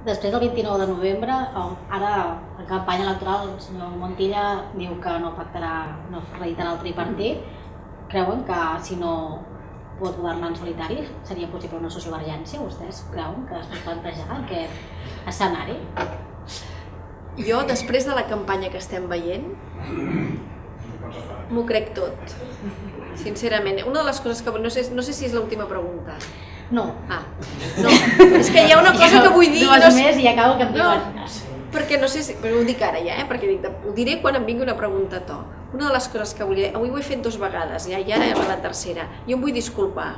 Després del 29 de novembre, ara en campanya electoral el senyor Montilla diu que no pactarà, no reeditarà el tripartit. Creuen que si no pot governar en solitari seria possible una sociovergència? Vostès creuen que es pot plantejar aquest escenari? Jo, després de la campanya que estem veient, m'ho crec tot, sincerament. Una de les coses que... No sé si és l'última pregunta. No. No, és que hi ha una cosa que vull dir... Dues més i acabo que em diuen... Perquè no sé si... Però ho dic ara ja, perquè ho diré quan em vingui una pregunta a to. Una de les coses que volia... Avui ho he fet 2 vegades, ja, i ara és la tercera. Jo em vull disculpar,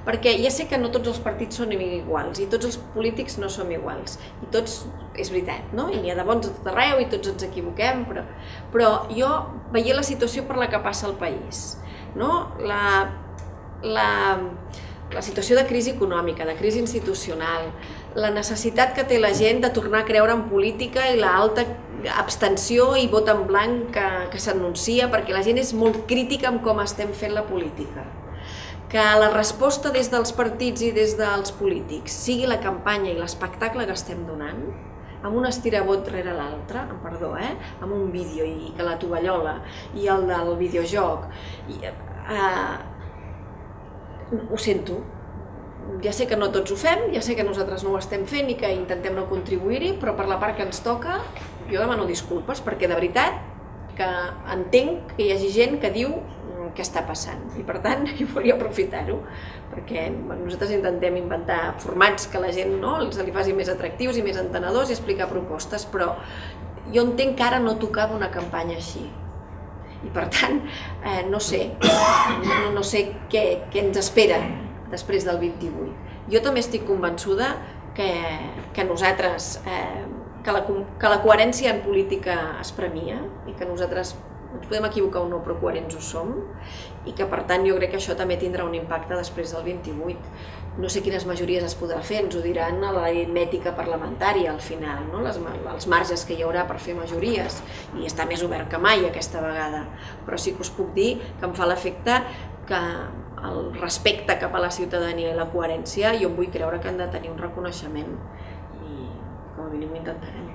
perquè ja sé que no tots els partits són iguals, i tots els polítics no som iguals, i tots, és veritat, no? I n'hi ha de bons a tot arreu, i tots ens equivoquem, però jo veia la situació per la que passa al país, no? La situació de crisi econòmica, de crisi institucional, la necessitat que té la gent de tornar a creure en política i l'alta abstenció i vot en blanc que s'anuncia, perquè la gent és molt crítica amb com estem fent la política. Que la resposta des dels partits i des dels polítics sigui la campanya i l'espectacle que estem donant, amb un estirabot rere l'altre, amb perdó, amb un vídeo i que la tovallola i el del videojoc, ho sento, ja sé que no tots ho fem, ja sé que nosaltres no ho estem fent i que intentem no contribuir-hi, però per la part que ens toca jo demano disculpes, perquè de veritat que entenc que hi hagi gent que diu què està passant, i per tant jo volia aprofitar-ho, perquè nosaltres intentem inventar formats que la gent els li faci més atractius i més entenedors i explicar propostes, però jo entenc que ara no tocava una campanya així. I per tant, no sé què ens espera després del 28. Jo també estic convençuda que nosaltres, que la coherència en política es premia i que nosaltres ens podem equivocar o no, però coherents ho som, i que per tant jo crec que això també tindrà un impacte després del 28. No sé quines majories es podrà fer, ens ho diran a l'aritmètica parlamentària al final, els marges que hi haurà per fer majories, i està més obert que mai aquesta vegada. Però sí que us puc dir que em fa l'efecte que el respecte cap a la ciutadania i la coherència jo em vull creure que han de tenir un reconeixement, i com a mínim ho intentarem.